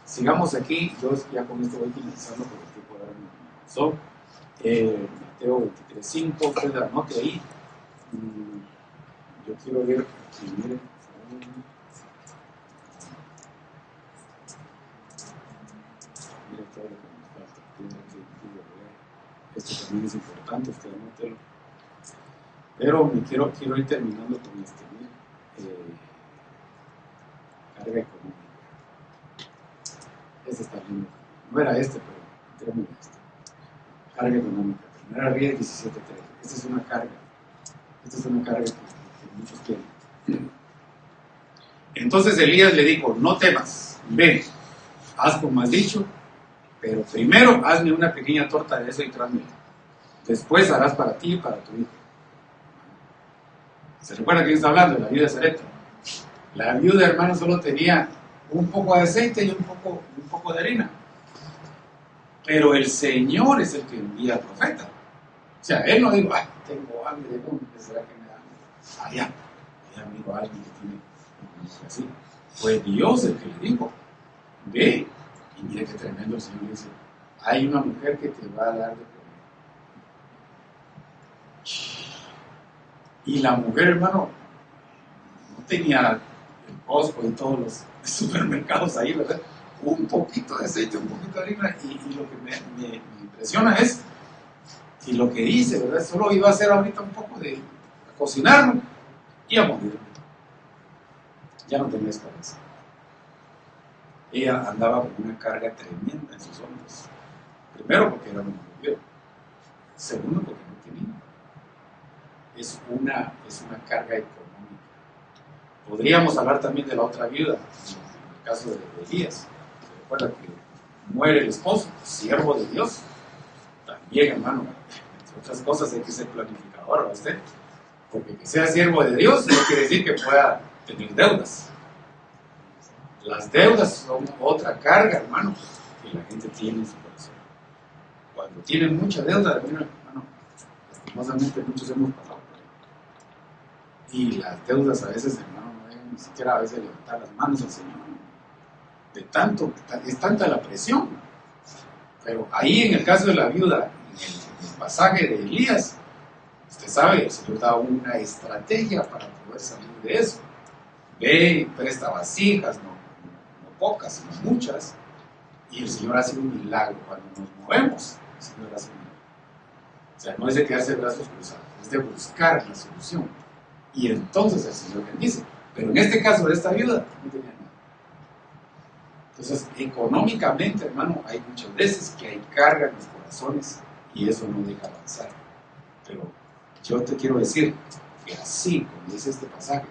[SPEAKER 1] Sigamos aquí, yo ya con esto voy finalizando porque el tiempo ahora me pasó. Mateo 23:5, usted anote ahí. Yo quiero ver aquí, miren. Miren todo lo que nos falta. Esto también es importante, usted anótelo. Pero quiero ir terminando con este. Carga económica. Este está lindo. No era este, pero créeme este. Carga económica. Primera Reyes 17:3. Esta es una carga. Esta es una carga que muchos tienen. Entonces Elías le dijo: no temas, ven, haz como has dicho, pero primero hazme una pequeña torta de eso y tráemela. Después harás para ti y para tu hijo. ¿Se recuerda quién está hablando? La viuda de Sarepta. La viuda, hermano, solo tenía un poco de aceite y un poco de harina. Pero el Señor es el que envía al profeta. O sea, él no dijo: ay, tengo hambre, ¿de dónde será que me da hambre? Allá miro a alguien que tiene así. Fue Dios el que le dijo: ve. Y mire qué tremendo el Señor dice: hay una mujer que te va a dar de comer. Y la mujer, hermano, no tenía el Costco y todos los supermercados ahí, ¿verdad? Un poquito de aceite, un poquito de harina, y lo que me impresiona es que lo que dice, ¿verdad? Solo iba a hacer ahorita un poco de cocinarlo y a morir. Ya no tenía esperanza. Ella andaba con una carga tremenda en sus hombros. Primero, porque era una mujer. Segundo, porque no tenía. Es una carga económica. Podríamos hablar también de la otra viuda, en el caso de Elías. ¿Se recuerda que muere el esposo, siervo de Dios? También, hermano, entre otras cosas hay que ser planificador, ¿verdad usted? Porque que sea siervo de Dios no quiere decir que pueda tener deudas. Las deudas son otra carga, hermano, que la gente tiene en su corazón. Cuando tienen mucha deuda, hermano, lastimosamente muchos hemos pasado por ahí. Y las deudas a veces, hermano, no deben ni siquiera a veces levantar las manos al Señor. De tanto, es tanta la presión. Pero ahí en el caso de la viuda, en el pasaje de Elías, usted sabe, el Señor da una estrategia para poder salir de eso. Ve y presta vasijas, no pocas, sino muchas, y el Señor hace un milagro. Cuando nos movemos, el Señor hace un milagro. O sea, no es de quedarse brazos cruzados, es de buscar la solución. Y entonces el Señor bendice. Pero en este caso de esta viuda, no tenía nada. Entonces, económicamente, hermano, hay muchas veces que hay carga en los corazones y eso no deja avanzar. Pero yo te quiero decir que así, como dice este pasaje,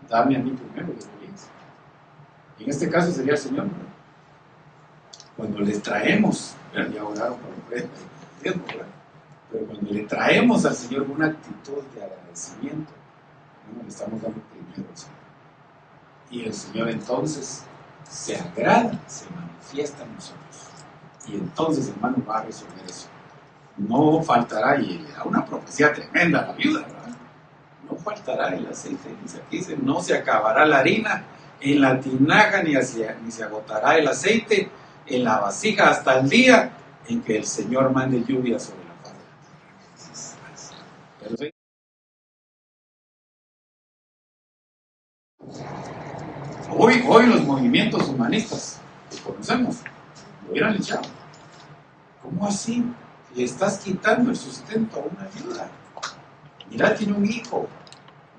[SPEAKER 1] dame a mí primero, dijo Elías. En este caso sería el Señor, ¿no? Cuando le traemos, ya oraron por el tiempo, pero cuando le traemos al Señor una actitud de agradecimiento, bueno, le estamos dando primero al Señor. Y el Señor entonces se agrada, se manifiesta en nosotros. Y entonces, hermano, va a resolver eso. No faltará, y le da una profecía tremenda a la viuda, ¿verdad? No faltará el aceite, dice, no se acabará la harina en la tinaja, ni se agotará el aceite en la vasija hasta el día en que el Señor mande lluvia sobre la faz de la tierra. Hoy los movimientos humanistas que conocemos lo hubieran echado. ¿Cómo así? Le estás quitando el sustento a una viuda. Mira, tiene un hijo,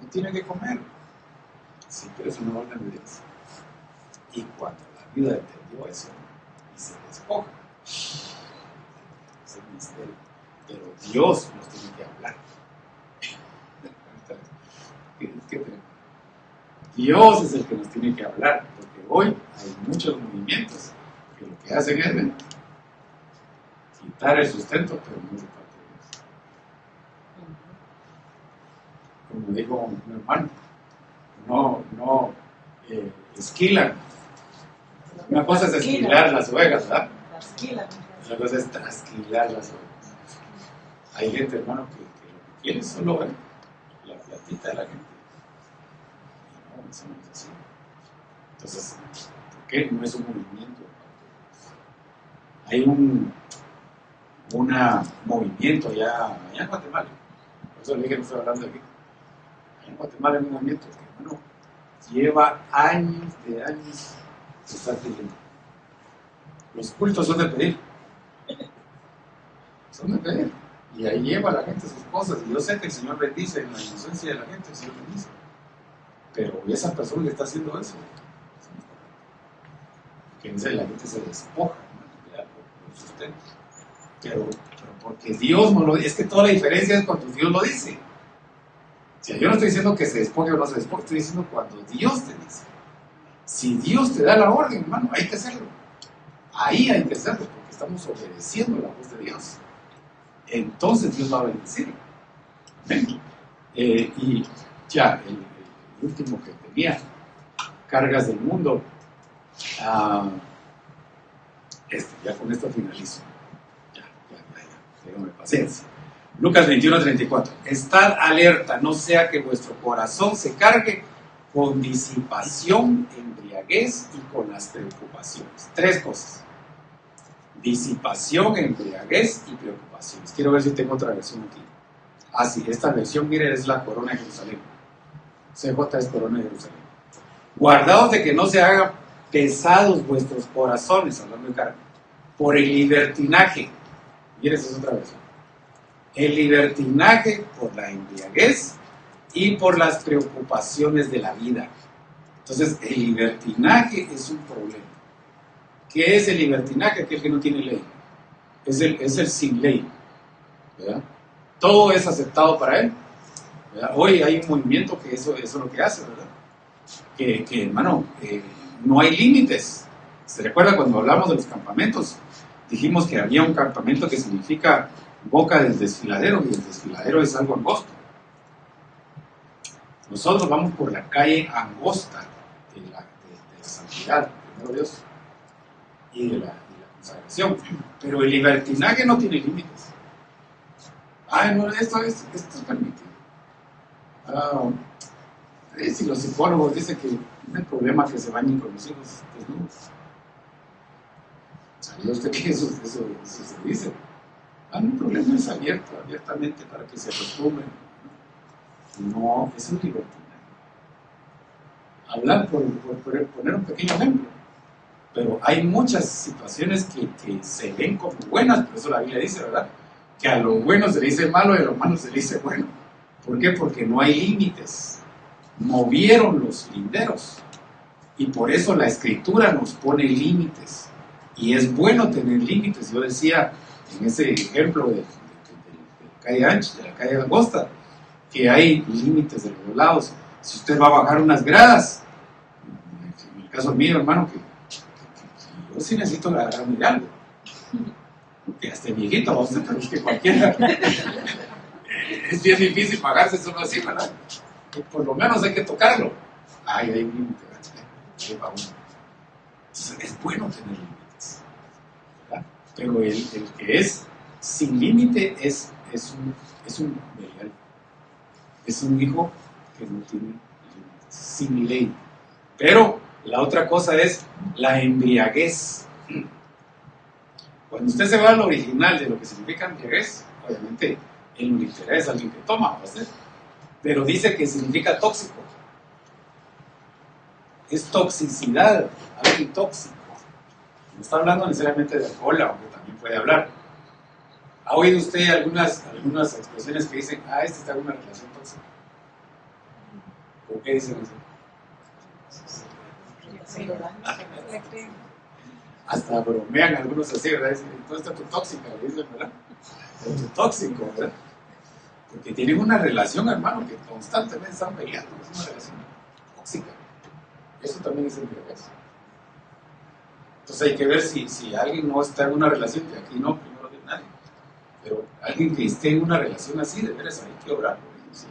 [SPEAKER 1] no tiene que comer. Sí, pero es una orden de Dios. Y cuando la viuda entendió eso y se despoja, es el misterio. Pero Dios nos tiene que hablar. Dios es el que nos tiene que hablar, porque hoy hay muchos movimientos que lo que hacen es quitar el sustento, pero no de parte de Dios. Como dijo mi hermano, no esquilan. Una cosa es esquilar las ovejas, ¿verdad? Otra cosa es trasquilar las ovejas. Hay gente, hermano, que lo que quiere es solo ver la platita de la gente. Y no, eso no es así. Entonces, ¿por qué no es un movimiento? Hay un movimiento allá en Guatemala. Por eso le dije que no estoy hablando de aquí. Allá en Guatemala hay un movimiento que, bueno, lleva años de estar pidiendo. Los cultos son de pedir. Son de pedir. Y ahí lleva a la gente sus cosas. Y yo sé que el Señor bendice en la inocencia de la gente, el Señor bendice. Pero esa persona que está haciendo eso, que la gente se despoja, ¿no? Por sustento. Pero porque Dios no lo dice. Es que toda la diferencia es cuando Dios lo dice. O sea, yo no estoy diciendo que se despoje o no se despoje, estoy diciendo cuando Dios te dice. Si Dios te da la orden, hermano, hay que hacerlo. Ahí hay que hacerlo, porque estamos obedeciendo la voz de Dios. Entonces Dios va a bendecir. Y ya, el último que tenía, cargas del mundo. Ya con esto finalizo. Ya, téngame paciencia. Lucas 21:34. Estad alerta, no sea que vuestro corazón se cargue con disipación, embriaguez y con las preocupaciones. 3 cosas. Disipación, embriaguez y preocupaciones. Quiero ver si tengo otra versión aquí. Sí, esta versión, mire, es la Corona de Jerusalén. CJ es Corona de Jerusalén. Guardaos de que no se hagan pesados vuestros corazones, hablando de carne, por el libertinaje. Mire, esa es otra versión. El libertinaje por la embriaguez y por las preocupaciones de la vida. Entonces, el libertinaje es un problema. ¿Qué es el libertinaje? Aquel que no tiene ley. Es el sin ley, ¿verdad? Todo es aceptado para él, ¿verdad? Hoy hay un movimiento que eso es lo que hace, ¿verdad? Que hermano, no hay límites. ¿Se recuerda cuando hablamos de los campamentos? Dijimos que había un campamento que significa boca del desfiladero, y el desfiladero es algo angosto. Nosotros vamos por la calle angosta de la santidad, primero Dios, y de la consagración. Pero el libertinaje no tiene límites. No, esto es permitido. Si los psicólogos dicen que no hay problema que se bañen con los hijos desnudos. ¿Sabía usted que eso se dice? No hay problema, es abiertamente para que se acostumbren. No, es un libertinaje. Hablar por poner un pequeño ejemplo. Pero hay muchas situaciones que se ven como buenas, por eso la Biblia dice, ¿verdad? Que a lo bueno se le dice malo y a lo malo se le dice bueno. ¿Por qué? Porque no hay límites. Movieron los linderos. Y por eso la Escritura nos pone límites. Y es bueno tener límites. Yo decía en ese ejemplo de la calle ancha, de la calle angosta, que hay límites de los dos lados. Si usted va a bajar unas gradas, en el caso mío, hermano, que yo sí necesito agarrarme algo. Porque hasta viejito, pero es que cualquiera. Es bien difícil pagarse solo así, ¿verdad? Por lo menos hay que tocarlo. Hay un límite, ¿verdad? Entonces es bueno tener límites, ¿verdad? Pero el que es sin límite es un legal. Es un hijo que no tiene límites, sin ley. Pero la otra cosa es la embriaguez. Cuando usted se va al original de lo que significa embriaguez, obviamente en literal es alguien que toma, ¿verdad? Pero dice que significa tóxico. Es toxicidad, alguien tóxico. No está hablando necesariamente de alcohol, aunque también puede hablar. ¿Ha oído usted algunas expresiones que dicen, este está en una relación tóxica? ¿Por qué dicen eso? Hasta bromean algunos así, ¿verdad? Dicen, entonces está tu tóxica, le dicen, ¿verdad? O tu tóxico, ¿verdad? Porque tienen una relación, hermano, que constantemente están peleando. Es una relación tóxica. Eso también es embriaguez. Entonces hay que ver si alguien no está en una relación, que aquí no, primero de nadie. Pero alguien que esté en una relación así, de veras hay que orar por ellos.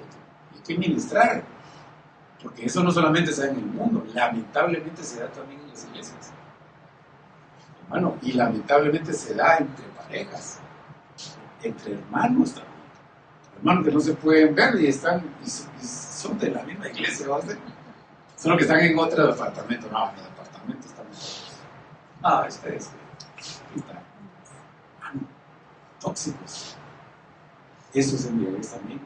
[SPEAKER 1] Hay que ministrar. Porque eso no solamente se da en el mundo, lamentablemente se da también en las iglesias. Hermano, y lamentablemente se da entre parejas, entre hermanos también. Hermanos que no se pueden ver y son de la misma iglesia, ¿verdad? Solo que están en otro departamento. No, en el departamento estamos todos. Ustedes están tóxicos. Eso es embriaguez también,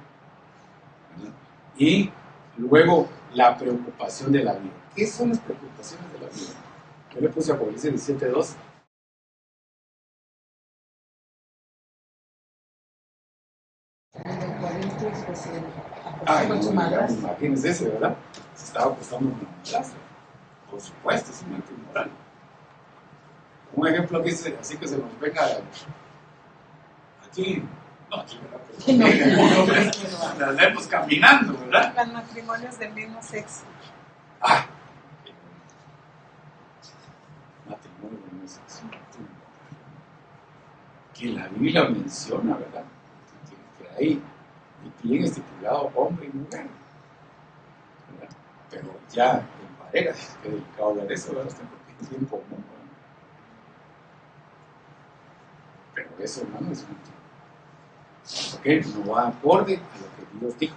[SPEAKER 1] ¿verdad? Y luego la preocupación de la vida. ¿Qué son las preocupaciones de la vida? Yo le puse a Apocalipsis 17:2.
[SPEAKER 2] favoritos, pues el
[SPEAKER 1] Ay,
[SPEAKER 2] acostarse con su
[SPEAKER 1] no,
[SPEAKER 2] madrastra.
[SPEAKER 1] imagínense ese, ¿verdad? Se estaba acostando con una madrastra. Por supuesto, es un acto inmoral. Un ejemplo que es así que se nos venga aquí, no aquí, ¿verdad? Pero andamos caminando, ¿verdad?
[SPEAKER 2] Los matrimonios del mismo sexo.
[SPEAKER 1] Ah, matrimonio con ese asunto. Que la Biblia menciona, ¿verdad? Que hay bien estipulado hombre y mujer, ¿verdad? Pero ya en pareja, que delicado hablar de eso, ¿verdad? Porque el tiempo no, ¿verdad? Pero eso, hermano, es un porque no va acorde a lo que Dios dijo.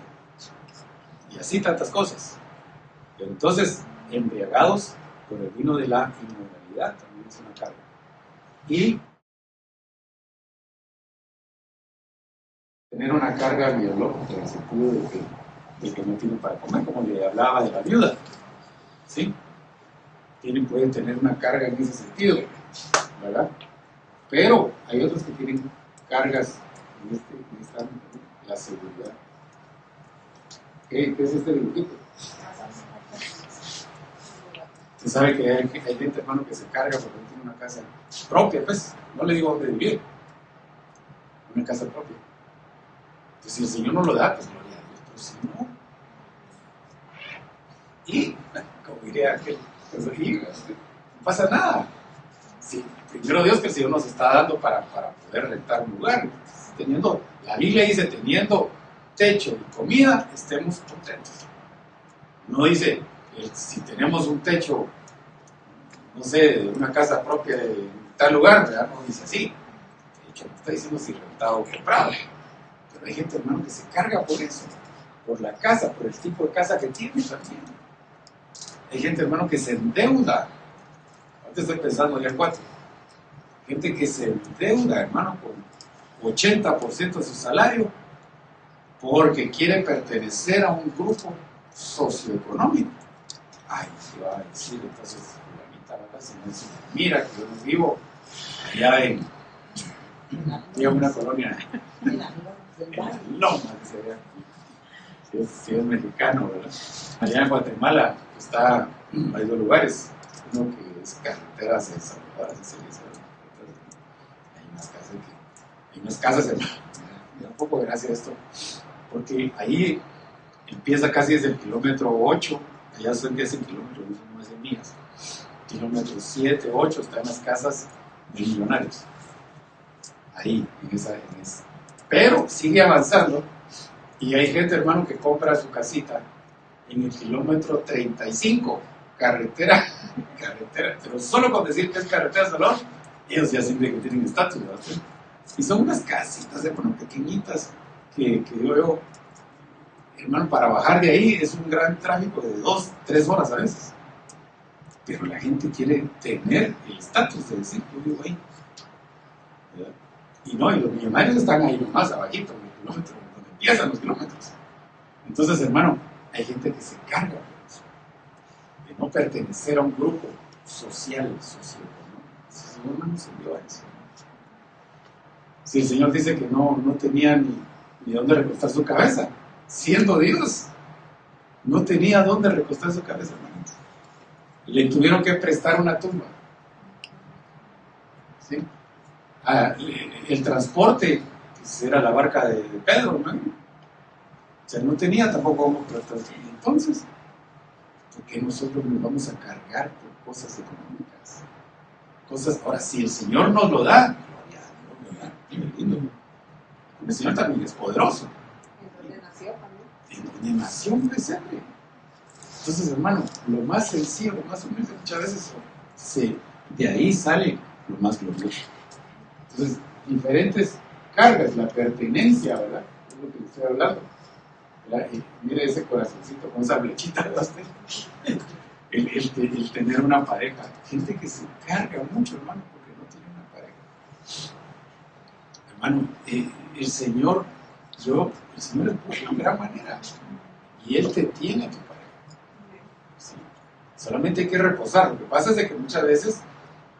[SPEAKER 1] Y así tantas cosas. Pero entonces, embriagados por el vino de la inmoralidad, también es una carga. Y tener una carga biológica en el sentido de que no tiene para comer, como le hablaba de la viuda. ¿Sí? Pueden tener una carga en ese sentido, ¿verdad? Pero hay otros que tienen cargas en esta la seguridad. ¿Qué es este dibujito? Usted sabe que hay gente, hermano, que se carga porque no tiene una casa propia, pues, no le digo dónde vivir, una casa propia. Entonces, si el Señor no lo da, pues gloria a Dios, pero si no, y, como diría aquel, pues, no pasa nada. Sí, primero Dios que el Señor nos está dando para poder rentar un lugar. Teniendo, la Biblia dice, teniendo techo y comida, estemos contentos. No dice, si tenemos un techo, no sé, de una casa propia de tal lugar, ¿verdad? No dice así. De hecho, no está diciendo si rentado o comprado. Pero hay gente, hermano, que se carga por eso, por la casa, por el tipo de casa que tiene también. Hay gente, hermano, que se endeuda. Ahorita estoy pensando ya 4. Gente que se endeuda, hermano, con 80% de su salario porque quiere pertenecer a un grupo socioeconómico. Ay, ¿qué va a decir? Entonces, fulanita, si no se mira que yo no vivo allá en una colonia en Loma, si es mexicano, ¿verdad? Allá en Guatemala hay 2 lugares, uno que es carreteras de Salvador, hay unas casas, hermano, me da un poco de gracia esto, porque ahí empieza casi desde el kilómetro 8, allá son 10 kilómetros, no es de mías, kilómetros 7, 8, están las casas de millonarios, ahí, en esa. Pero sigue avanzando, y hay gente, hermano, que compra su casita en el kilómetro 35, carretera, pero solo con decir que es carretera Salón, ellos ya sienten que tienen estatus, ¿verdad? Y son unas casitas, hermano, pequeñitas, que yo veo, hermano, para bajar de ahí es un gran tráfico de 2, 3 horas a veces. Pero la gente quiere tener el estatus de decir, yo vivo ahí, ¿verdad? Y los millonarios están ahí más abajito, en el kilómetro, donde empiezan los kilómetros. Entonces, hermano, hay gente que se carga por eso, de no pertenecer a un grupo social, socioeconómico. El Señor no nos envió a eso. Si el Señor dice que no tenía ni dónde recostar su cabeza, siendo Dios, no tenía dónde recostar su cabeza, hermano. Le tuvieron que prestar una tumba. ¿Sí? El transporte, pues era la barca de Pedro, ¿no? O sea, no tenía tampoco cómo tratar. Entonces, ¿por qué nosotros nos vamos a cargar por cosas económicas? Ahora, si el Señor nos lo da, gloria a Dios, ¿verdad? El Señor también es poderoso.
[SPEAKER 2] ¿En dónde nació también?
[SPEAKER 1] En donde nació un pesebre. Entonces, hermano, lo más sencillo, lo más humilde, muchas veces de ahí sale lo más glorioso. Entonces, diferentes cargas, la pertenencia, ¿verdad? Es lo que le estoy hablando. Mire ese corazoncito con esa flechita, ¿verdad? El tener una pareja. Gente que se carga mucho, hermano, porque no tiene una pareja. Hermano, el Señor es bueno en gran manera. Y Él te tiene a tu pareja. ¿Sí? Solamente hay que reposar. Lo que pasa es de que muchas veces,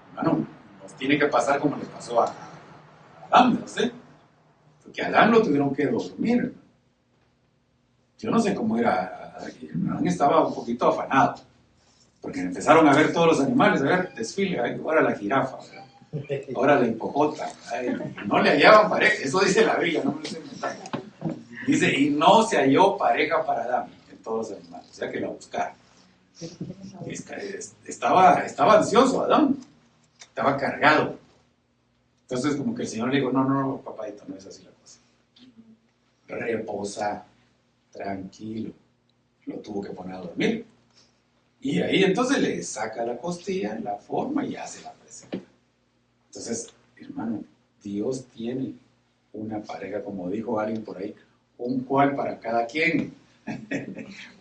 [SPEAKER 1] hermano, nos tiene que pasar como les pasó a Adán, ¿no sé? Porque a Adán lo tuvieron que dormir. Yo no sé cómo era, Adán estaba un poquito afanado, porque empezaron a ver todos los animales, a ver, desfile, ahora la jirafa, ¿verdad? Ahora la hipopótama, no le hallaban pareja, eso dice la Biblia, no me lo estoy inventando. Dice, y no se halló pareja para Adán en todos los animales, o sea que la buscaron. Estaba ansioso Adán, estaba cargado. Entonces como que el Señor le dijo, no, papadito, no es así la cosa. Reposa, tranquilo. Lo tuvo que poner a dormir. Y ahí entonces le saca la costilla, la forma y ya se la presenta. Entonces, hermano, Dios tiene una pareja, como dijo alguien por ahí, un cual para cada quien.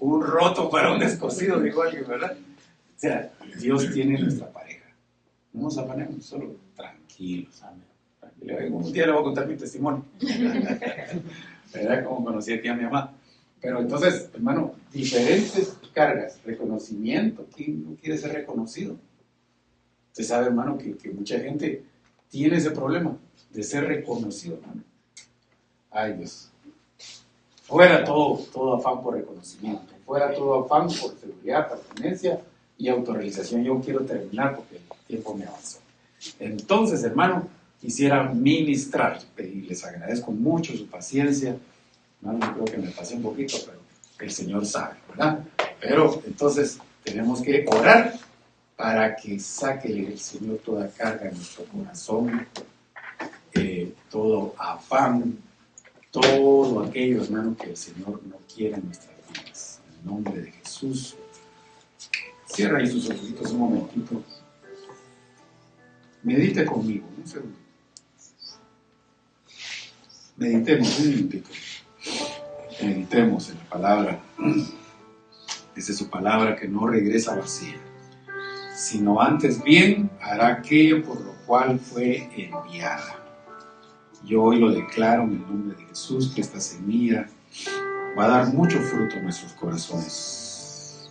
[SPEAKER 1] Un roto para un descosido, dijo alguien, ¿verdad? O sea, Dios tiene nuestra pareja. No nos afanemos, solo tranquilos. Amén. Un día le voy a contar mi testimonio. ¿Verdad? Como conocí aquí a mi mamá. Pero entonces, hermano, diferentes cargas, reconocimiento. ¿Quién no quiere ser reconocido? Usted sabe, hermano, que mucha gente tiene ese problema de ser reconocido, hermano. Ay, Dios. Fuera todo afán por reconocimiento, fuera todo afán por seguridad, pertenencia y autorrealización. Yo quiero terminar porque el tiempo me avanzó. Entonces, hermano, quisiera ministrar y les agradezco mucho su paciencia. Hermano, yo creo que me pasé un poquito, pero el Señor sabe, ¿verdad? Pero entonces tenemos que orar para que saque el Señor toda carga en nuestro corazón, todo afán, todo aquello, hermano, que el Señor no quiere en nuestras vidas. En el nombre de Jesús. Cierra ahí sus ojitos un momentito. Medite conmigo, un segundo. Meditemos un minutito. Meditemos en la palabra. Dice su palabra que no regresa vacía, sino antes bien hará aquello por lo cual fue enviada. Yo hoy lo declaro en el nombre de Jesús, que esta semilla va a dar mucho fruto en nuestros corazones.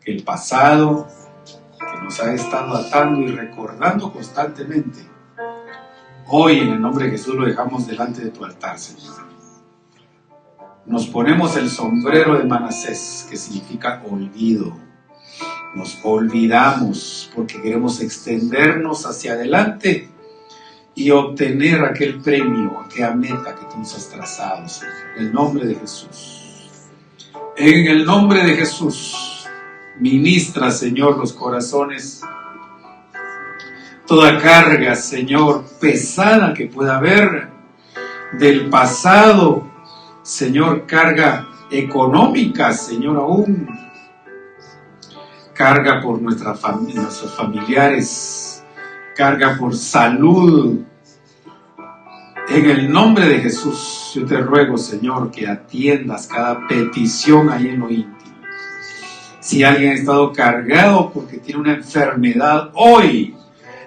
[SPEAKER 1] Que el pasado, que nos ha estado atando y recordando constantemente, hoy en el nombre de Jesús lo dejamos delante de tu altar, Señor. Nos ponemos el sombrero de Manasés, que significa olvido. Nos olvidamos porque queremos extendernos hacia adelante y obtener aquel premio, aquella meta que tú nos has trazado, Señor. En el nombre de Jesús. En el nombre de Jesús, ministra, Señor, los corazones. Toda carga, Señor, pesada que pueda haber del pasado, Señor, carga económica, Señor, aún. Carga por nuestros familiares, carga por salud. En el nombre de Jesús, yo te ruego, Señor, que atiendas cada petición ahí en lo íntimo. Si alguien ha estado cargado porque tiene una enfermedad, hoy,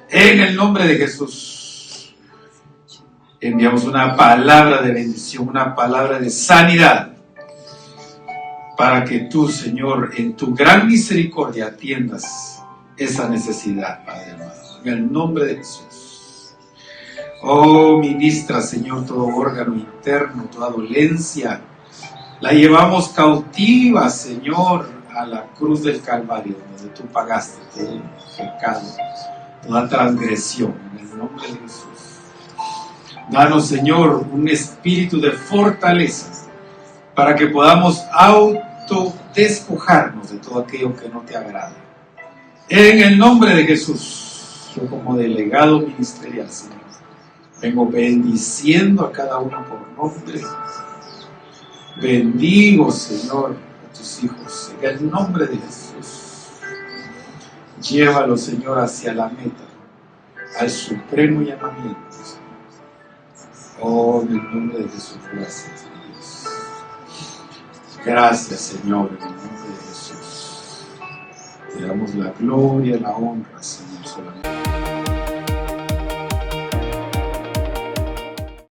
[SPEAKER 1] en el nombre de Jesús, enviamos una palabra de bendición, una palabra de sanidad, para que tú, Señor, en tu gran misericordia atiendas esa necesidad, Padre amado. En el nombre de Jesús. Oh, ministra, Señor, todo órgano interno, toda dolencia, la llevamos cautiva, Señor, a la cruz del Calvario, donde tú pagaste todo pecado, toda transgresión, en el nombre de Jesús. Danos, Señor, un espíritu de fortaleza, para que podamos autodespojarnos de todo aquello que no te agrada. En el nombre de Jesús, yo como delegado ministerial, Señor, vengo bendiciendo a cada uno por nombre. Bendigo, Señor, a tus hijos, en el nombre de Jesús. Llévalo, Señor, hacia la meta, al supremo llamamiento, Señor. Oh, en el nombre de Jesús, gracias. Gracias, Señor, en el nombre de Jesús. Te damos la gloria y la honra, Señor, solamente.